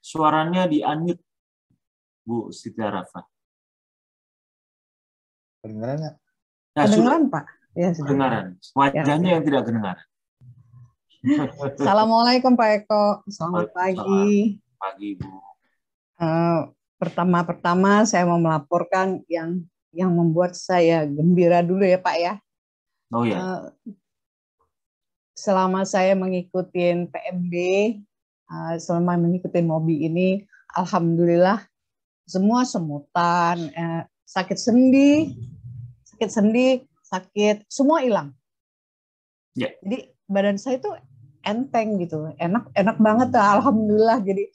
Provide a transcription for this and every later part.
suaranya di-unmute, Bu Siti Arafah. Kedengeran nggak? Nah, Kedengeran, Pak? Ya, sudah. kedengaran. Wajahnya yang tidak kedengaran. Assalamualaikum Pak Eko. Selamat pagi. Pagi, Bu. Pertama-tama saya mau melaporkan yang membuat saya gembira dulu ya Pak ya. Oh ya. Selama saya mengikuti PMB, selama mengikuti Mobi ini, alhamdulillah semua semutan, sakit sendi, sakit semua hilang. Ya. Jadi badan saya itu enteng gitu, enak banget lah, alhamdulillah. Jadi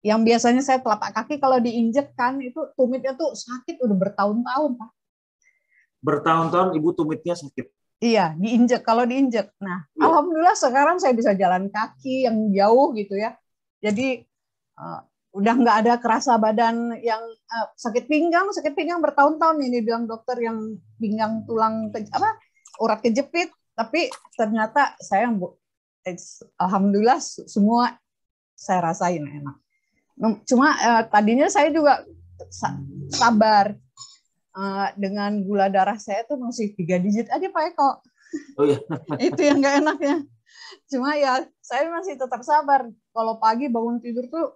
yang biasanya saya telapak kaki kalau diinjek kan itu tumitnya tuh sakit udah bertahun-tahun Pak. Bertahun-tahun Ibu tumitnya sakit. Iya, kalau diinjek. Nah, ya. Alhamdulillah sekarang saya bisa jalan kaki yang jauh gitu ya. Jadi udah nggak ada kerasa badan yang sakit pinggang bertahun-tahun ini bilang dokter yang pinggang tulang urat kejepit, tapi ternyata saya alhamdulillah semua saya rasain enak. Cuma tadinya saya juga sabar dengan gula darah saya tuh masih 3 digit aja Pak Eko. Oh iya. Itu yang nggak enaknya. Cuma ya saya masih tetap sabar. Kalau pagi bangun tidur tuh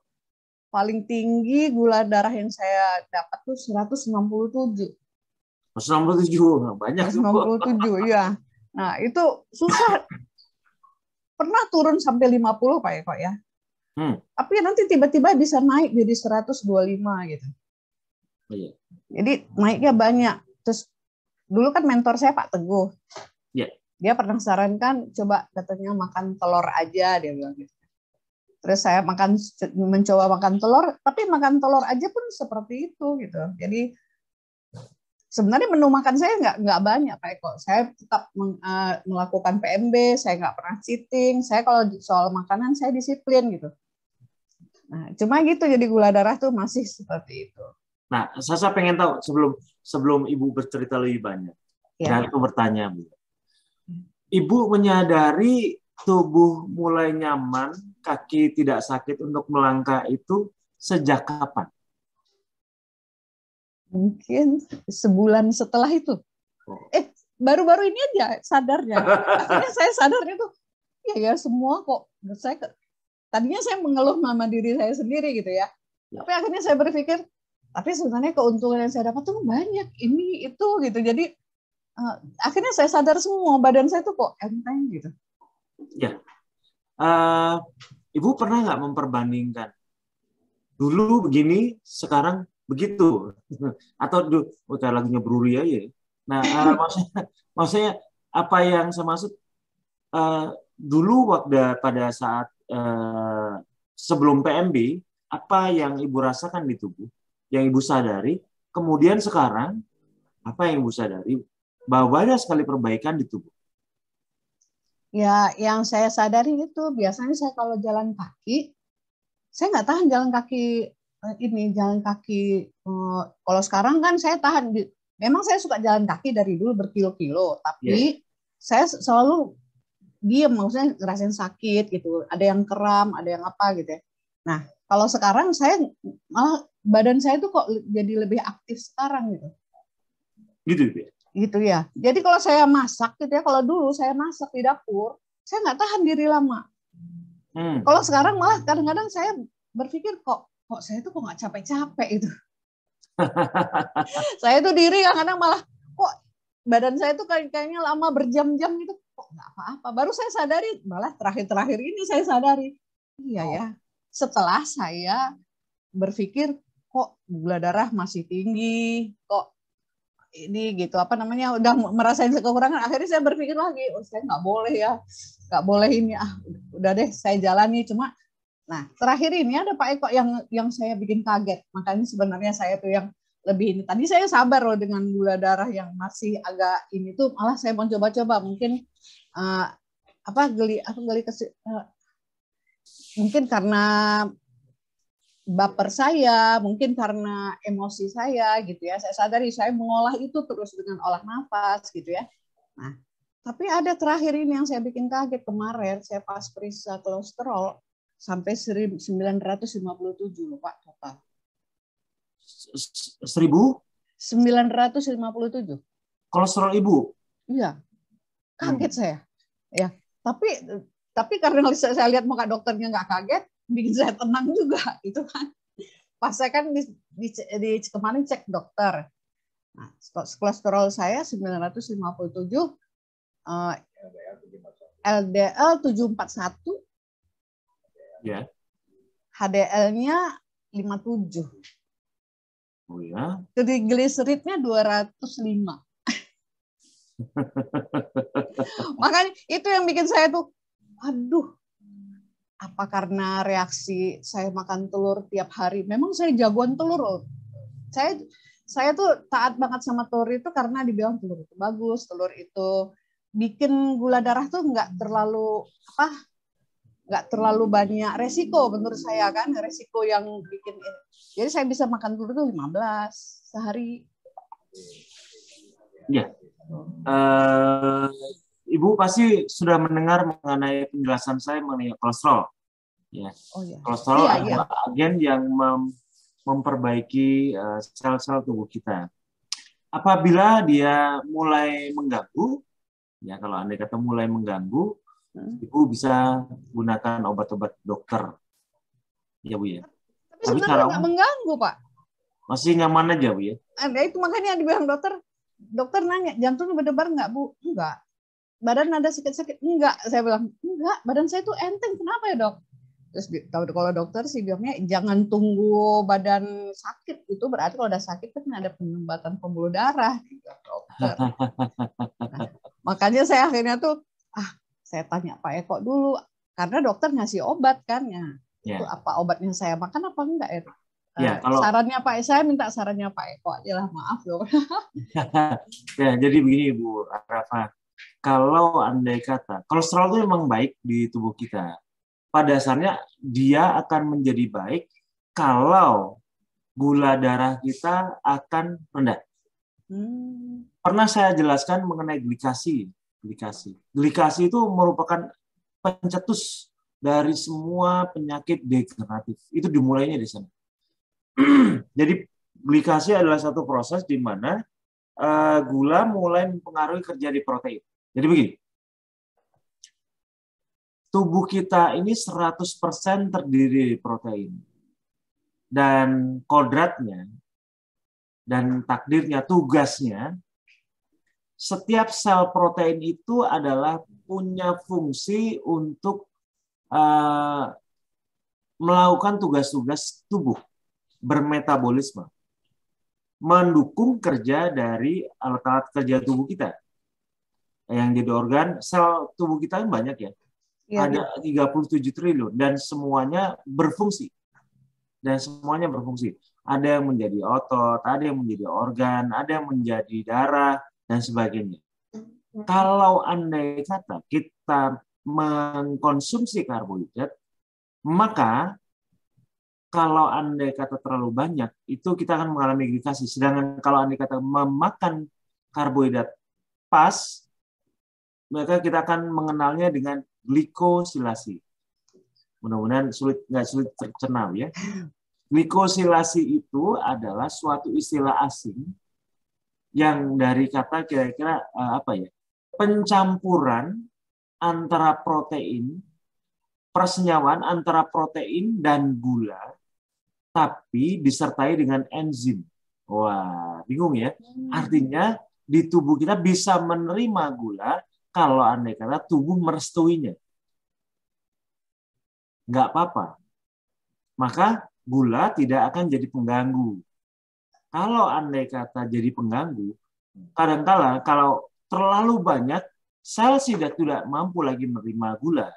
paling tinggi gula darah yang saya dapat tuh 167. 167, banyak. 167, ya. Nah, itu susah. Pernah turun sampai 50 Pak Eko ya. Tapi nanti tiba-tiba bisa naik jadi 125 gitu. Iya. Jadi naiknya banyak. Terus dulu kan mentor saya Pak Teguh. Iya. Dia pernah sarankan coba katanya makan telur aja, dia bilang gitu. Terus saya mencoba makan telur, tapi makan telur aja pun seperti itu gitu. Jadi sebenarnya menu makan saya nggak banyak Pak Eko. Saya tetap melakukan PMB, saya nggak pernah cheating. Saya kalau soal makanan saya disiplin gitu. Nah, cuma gitu jadi gula darah tuh masih seperti itu. Nah, Sasa pengen tahu sebelum Ibu bercerita lebih banyak. Ya. Dan aku bertanya, Bu. Ibu menyadari tubuh mulai nyaman, kaki tidak sakit untuk melangkah itu sejak kapan? Mungkin sebulan setelah itu. Baru-baru ini aja sadarnya. Akhirnya saya sadarnya tuh, ya semua kok. Tadinya saya mengeluh sama diri saya sendiri gitu ya. Tapi akhirnya saya berpikir, tapi sebenarnya keuntungan yang saya dapat tuh banyak, ini itu gitu. Jadi akhirnya saya sadar semua badan saya tuh kok enteng gitu. Ya, Ibu pernah nggak memperbandingkan dulu begini, sekarang begitu, atau kayak lagunya Bruri aja. Nah, maksudnya apa yang saya maksud dulu pada saat sebelum PMB, apa yang Ibu rasakan di tubuh, yang Ibu sadari, kemudian sekarang apa yang Ibu sadari bahwa banyak sekali perbaikan di tubuh. Ya, yang saya sadari itu biasanya saya kalau jalan kaki, saya nggak tahan jalan kaki kalau sekarang kan saya tahan. Memang saya suka jalan kaki dari dulu berkilo-kilo, tapi saya selalu diem, maksudnya ngerasain sakit gitu. Ada yang kram, ada yang apa gitu ya. Nah, kalau sekarang saya malah badan saya tuh kok jadi lebih aktif sekarang gitu. Gitu ya. Jadi kalau saya masak gitu ya, kalau dulu saya masak di dapur, saya nggak tahan diri lama. Kalau sekarang malah kadang-kadang saya berpikir kok saya tuh kok nggak capek-capek itu. Saya tuh diri kadang-kadang malah kok badan saya tuh kayaknya lama berjam-jam gitu, kok nggak apa-apa. Baru saya sadari, malah terakhir-terakhir ini saya sadari, iya ya. Setelah saya berpikir kok gula darah masih tinggi, kok ini gitu udah merasain kekurangan, akhirnya saya berpikir lagi, saya nggak boleh ini, udah deh saya jalani. Cuma nah terakhir ini ada Pak Eko yang saya bikin kaget, makanya sebenarnya saya tuh yang lebih ini, tadi saya sabar loh dengan gula darah yang masih agak ini tuh, malah saya mau coba-coba mungkin mungkin karena baper saya, mungkin karena emosi saya gitu ya. Saya sadari saya mengolah itu terus dengan olah nafas gitu ya. Nah, Tapi ada terakhir ini yang saya bikin kaget kemarin, saya pas periksa kolesterol sampai 957 loh Pak total. 1000 957. kolesterol ibu. Iya, kaget saya. Ya, tapi karena saya lihat muka dokternya nggak kaget, bikin saya tenang juga, itu kan. Pas saya kan kemarin cek dokter, nah, kolesterol saya 957, LDL 741, Ya. HDL-nya 57. Oh ya. Trigliseridnya 205. Makanya itu yang bikin saya tuh, aduh, apa karena reaksi saya makan telur tiap hari? Memang saya jagoan telur loh. Saya tuh taat banget sama telur itu karena dibilang telur itu bagus, telur itu bikin gula darah tuh nggak terlalu banyak resiko menurut saya kan, resiko yang bikin ini. Jadi saya bisa makan telur itu 15 sehari. Ya. Ibu pasti sudah mendengar mengenai penjelasan saya mengenai kolesterol. Ya. Oh, ya. Kolesterol Iya, adalah agen yang memperbaiki sel-sel tubuh kita. Apabila dia mulai mengganggu, ya kalau andai kata mulai mengganggu, Ibu bisa gunakan obat-obat dokter. Ya Bu ya. Tapi sebenarnya nggak mengganggu Pak. Masih nyaman aja Bu ya. Ada itu makanya dibilang dokter nanya, jantungnya berdebar nggak Bu? Enggak. Badan ada sakit-sakit? Enggak. Saya bilang, enggak. Badan saya tuh enteng. Kenapa ya dok? Terus kalau dokter sih bilangnya jangan tunggu badan sakit. Itu berarti kalau udah sakit kan ada penyumbatan pembuluh darah. Dokter. Nah, makanya saya akhirnya tuh, saya tanya Pak Eko dulu. Karena dokter ngasih obat kan. Ya. Itu apa obatnya saya makan apa enggak ya? Ya, kalau sarannya Pak, saya minta sarannya Pak Eko aja lah, maaf loh. Ya, jadi begini Bu Rafa. Kalau andai kata kolesterol itu memang baik di tubuh kita. Pada dasarnya dia akan menjadi baik kalau gula darah kita akan rendah. Pernah saya jelaskan mengenai glikasi. Glikasi itu merupakan pencetus dari semua penyakit degeneratif. Itu dimulainya di sana. Jadi glikasi adalah satu proses di mana gula mulai mempengaruhi kerja di protein. Jadi begini, tubuh kita ini 100% terdiri dari protein. Dan kodratnya, dan takdirnya, tugasnya, setiap sel protein itu adalah punya fungsi untuk melakukan tugas-tugas tubuh, bermetabolisme, mendukung kerja dari alat-alat kerja tubuh kita. Yang jadi organ, sel tubuh kita kan banyak ya. Ada 37 triliun dan semuanya berfungsi. Ada yang menjadi otot, ada yang menjadi organ, ada yang menjadi darah, dan sebagainya. Kalau andai kata kita mengkonsumsi karbohidrat, maka kalau andai kata terlalu banyak, itu kita akan mengalami glikasi. Sedangkan kalau andai kata memakan karbohidrat pas, maka kita akan mengenalnya dengan glikosilasi. Mudah-mudahan nggak sulit tercerna ya. Glikosilasi itu adalah suatu istilah asing yang dari kata kira-kira pencampuran antara protein, persenyawaan antara protein dan gula, tapi disertai dengan enzim. Wah, bingung ya? Artinya di tubuh kita bisa menerima gula kalau andai kata tubuh merestuinya. Nggak apa-apa. Maka gula tidak akan jadi pengganggu. Kalau andai kata jadi pengganggu, kadang-kala kalau terlalu banyak, sel tidak mampu lagi menerima gula.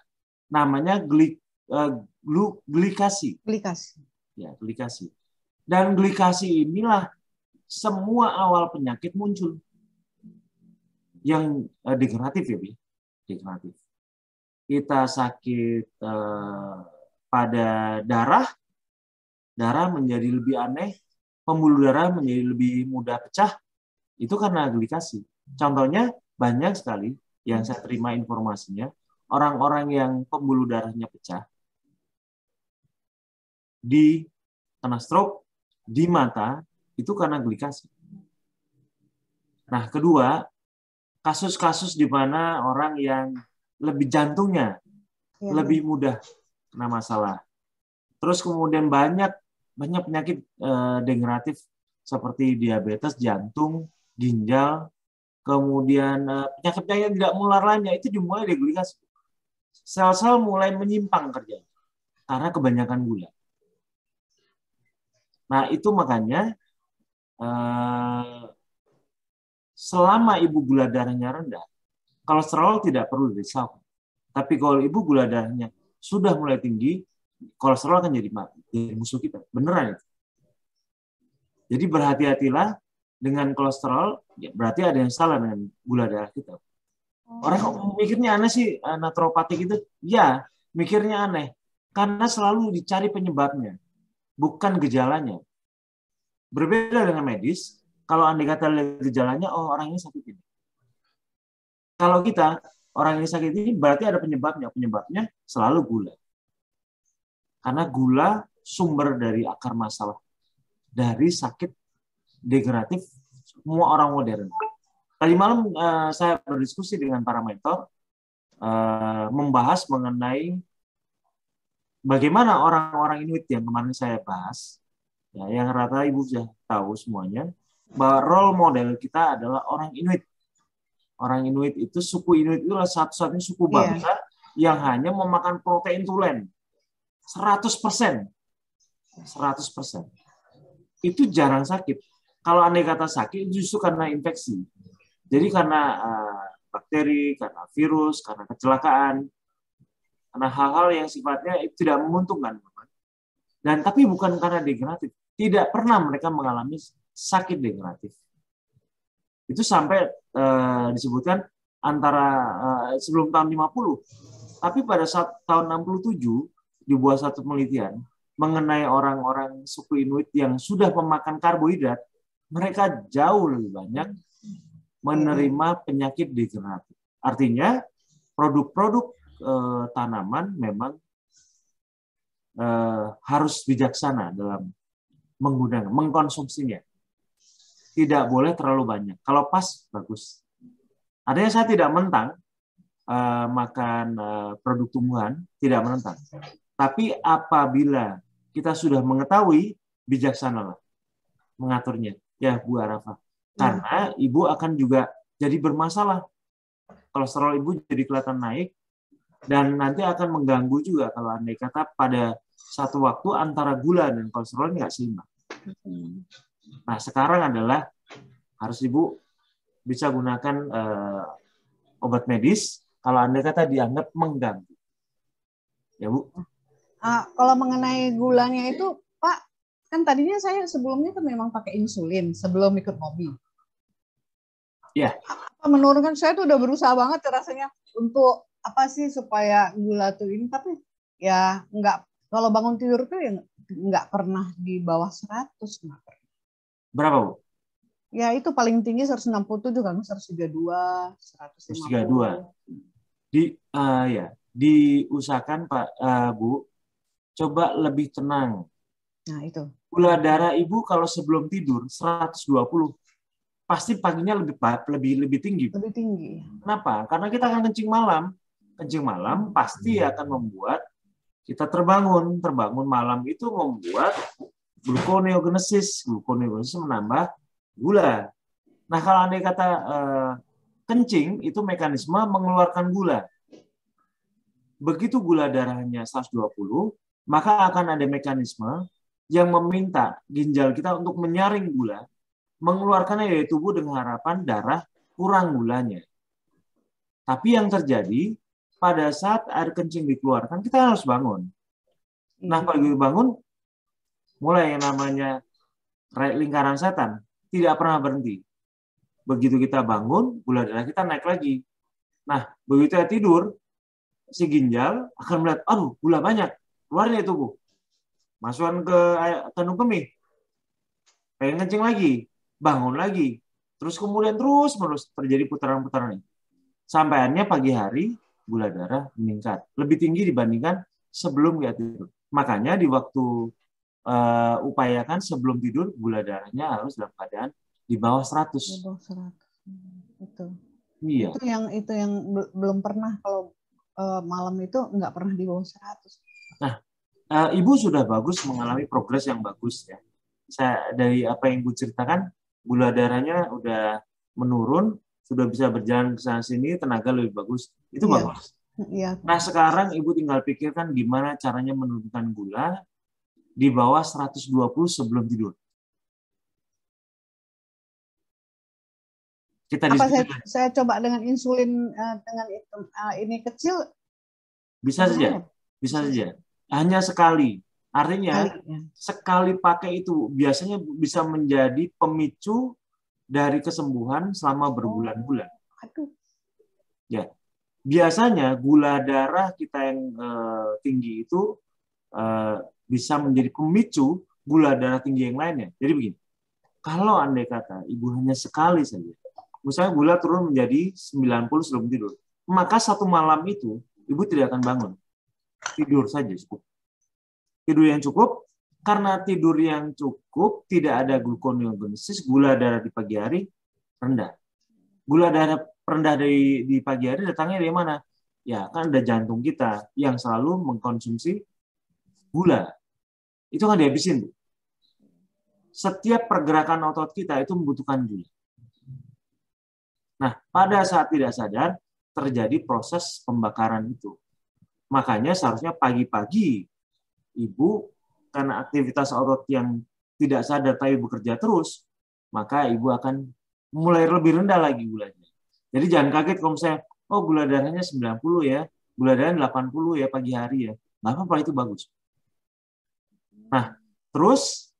Namanya glikasi. Ya, glikasi. Dan glikasi inilah semua awal penyakit muncul. Yang degeneratif ya, Bi. Degeneratif. Kita sakit pada darah menjadi lebih aneh, pembuluh darah menjadi lebih mudah pecah, itu karena glikasi. Contohnya banyak sekali yang saya terima informasinya, orang-orang yang pembuluh darahnya pecah, kena stroke, di mata, itu karena glikase. Nah, kedua, kasus-kasus di mana orang yang lebih jantungnya lebih mudah kena masalah. Terus kemudian banyak penyakit degeneratif seperti diabetes, jantung, ginjal, kemudian penyakit-penyakit yang tidak menular lainnya itu dimulai dari glikase. Sel-sel mulai menyimpang kerja karena kebanyakan gula. Nah, itu makanya selama ibu gula darahnya rendah, kolesterol tidak perlu dirisaukan. Tapi kalau ibu gula darahnya sudah mulai tinggi, kolesterol akan jadi musuh kita. Beneran itu. Jadi berhati-hatilah dengan kolesterol, ya berarti ada yang salah dengan gula darah kita. Orang mikirnya aneh sih, naturopati gitu. Ya, mikirnya aneh. Karena selalu dicari penyebabnya, bukan gejalanya. Berbeda dengan medis, kalau andai kata lihat gejalanya, oh orang ini sakit ini. Kalau kita, orang ini sakit ini berarti ada penyebabnya. Penyebabnya selalu gula. Karena gula sumber dari akar masalah. Dari sakit degeneratif semua orang modern. Tadi malam saya berdiskusi dengan para mentor, membahas mengenai bagaimana orang-orang Inuit yang kemarin saya bahas, ya, yang rata ibu sudah tahu semuanya, bahwa role model kita adalah orang Inuit. Orang Inuit itu, suku Inuit itu adalah satu-satunya suku bangsa yang hanya memakan protein tulen. 100%. 100%. Itu jarang sakit. Kalau andai kata sakit, justru karena infeksi. Jadi karena bakteri, karena virus, karena kecelakaan, karena hal-hal yang sifatnya tidak menguntungkan. Dan tapi bukan karena degeneratif. Tidak pernah mereka mengalami sakit degeneratif. Itu sampai disebutkan antara sebelum tahun 50. Tapi pada saat tahun 67 dibuat satu penelitian mengenai orang-orang suku Inuit yang sudah memakan karbohidrat, mereka jauh lebih banyak menerima penyakit degeneratif. Artinya produk-produk tanaman memang harus bijaksana dalam mengkonsumsinya. Tidak boleh terlalu banyak. Kalau pas, bagus. Artinya saya tidak mentang makan produk tumbuhan, tidak menentang. Tapi apabila kita sudah mengetahui, bijaksanalah mengaturnya. Ya, Bu Arafah. Karena ibu akan juga jadi bermasalah. Kolesterol ibu jadi kelihatan naik, dan nanti akan mengganggu juga kalau andai kata pada satu waktu antara gula dan kolesterol nggak seimbang. Nah, sekarang adalah harus ibu bisa gunakan obat medis kalau andai kata dianggap mengganggu. Ya, Bu. Kalau mengenai gulanya itu, Pak, kan tadinya saya sebelumnya kan memang pakai insulin sebelum ikut mobil. Ya. Menurunkan, saya tuh udah berusaha banget rasanya untuk apa sih supaya gula tuh ini, tapi ya nggak, kalau bangun tidur tuh ya nggak pernah di bawah 100. Berapa, Bu? Ya itu paling tinggi 167 kan, 132, 150. 132. Diusahakan Pak, Bu, coba lebih tenang. Nah, itu. Gula darah ibu kalau sebelum tidur 120, pasti paginya lebih tinggi. Lebih tinggi. Kenapa? Karena kita akan kencing malam. Kencing malam pasti akan membuat kita terbangun. Terbangun malam itu membuat gluconeogenesis. Gluconeogenesis menambah gula. Nah, kalau andai kata kencing itu mekanisme mengeluarkan gula. Begitu gula darahnya 120, maka akan ada mekanisme yang meminta ginjal kita untuk menyaring gula, mengeluarkannya dari tubuh dengan harapan darah kurang gulanya. Tapi yang terjadi pada saat air kencing dikeluarkan, kita harus bangun. Nah, pagi bangun, mulai yang namanya lingkaran setan, tidak pernah berhenti. Begitu kita bangun, gula darah kita naik lagi. Nah, begitu kita tidur, si ginjal akan melihat, aduh, gula banyak, keluarin dari tubuh. Masukkan ke kandung kemih. Pengen kencing lagi, bangun lagi. Terus kemudian terus terjadi putaran-putaran ini. Sampaiannya pagi hari gula darah meningkat, lebih tinggi dibandingkan sebelum dia tidur. Makanya di waktu upayakan sebelum tidur gula darahnya harus dalam keadaan di bawah 100. Di bawah 100. Itu. Iya. Itu yang belum pernah, kalau malam itu nggak pernah di bawah 100. Nah, Ibu sudah bagus mengalami progres yang bagus ya. Dari apa yang Ibu ceritakan, gula darahnya udah menurun, sudah bisa berjalan ke sana sini, tenaga lebih bagus. Itu bagus. Iya. Nah, sekarang Ibu tinggal pikirkan gimana caranya menurunkan gula di bawah 120 sebelum tidur. Kita saya coba dengan insulin dengan ini kecil? Bisa saja. Bisa saja. Hanya sekali. Artinya sekali pakai itu biasanya bisa menjadi pemicu dari kesembuhan selama berbulan-bulan. Ya, biasanya gula darah kita yang tinggi itu bisa menjadi pemicu gula darah tinggi yang lainnya. Jadi begini, kalau andai kata ibu hanya sekali saja, misalnya gula turun menjadi 90 sebelum tidur, maka satu malam itu ibu tidak akan bangun. Tidur saja cukup. Tidur yang cukup, karena tidur yang cukup, tidak ada gluconeogenesis, gula darah di pagi hari rendah. Gula darah rendah di pagi hari datangnya dari mana? Ya, kan ada jantung kita yang selalu mengkonsumsi gula. Itu kan dihabisin, Bu. Setiap pergerakan otot kita itu membutuhkan gula. Nah, pada saat tidak sadar, terjadi proses pembakaran itu. Makanya seharusnya pagi-pagi ibu, karena aktivitas otot yang tidak sadar tapi bekerja terus, maka ibu akan mulai lebih rendah lagi gulanya. Jadi jangan kaget kalau misalnya, oh gula darahnya 90 ya, gula darahnya 80 ya pagi hari ya. Nggak apa-apa, itu bagus. Nah, terus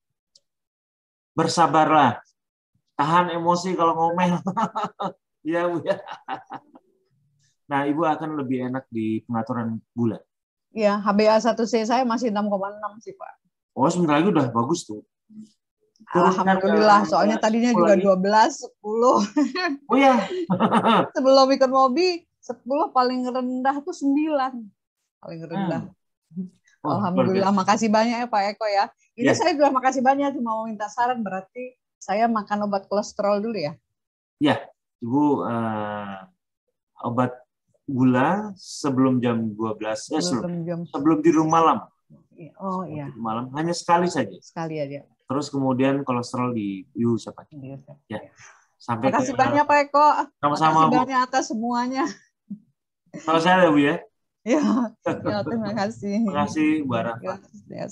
bersabarlah. Tahan emosi kalau ngomel. Ya, Bu ya. Nah, ibu akan lebih enak di pengaturan gula. Ya, HbA1c saya masih 6,6 sih, Pak. Oh, sebentar lagi udah bagus tuh. Alhamdulillah, soalnya tadinya juga 12, 10. Oh ya. Sebelum ikut Mobi, 10 paling rendah tuh 9. Paling rendah. Oh, alhamdulillah, makasih banyak ya Pak Eko ya. Ini saya juga makasih banyak, cuma mau minta saran, berarti saya makan obat kolesterol dulu ya? Ya, Ibu obat gula sebelum jam 12, sebelum tidur malam. Oh iya. Malam hanya sekali saja. Sekali aja. Terus kemudian kolesterol dibius apa? Ya. Sampai terima kasih banyak Pak Eko. Sama-sama, terima kasih banyak atas semuanya. Kalau saya ya Bu ya. Ya, terima kasih. Terima kasih Bu Arafa. Ya.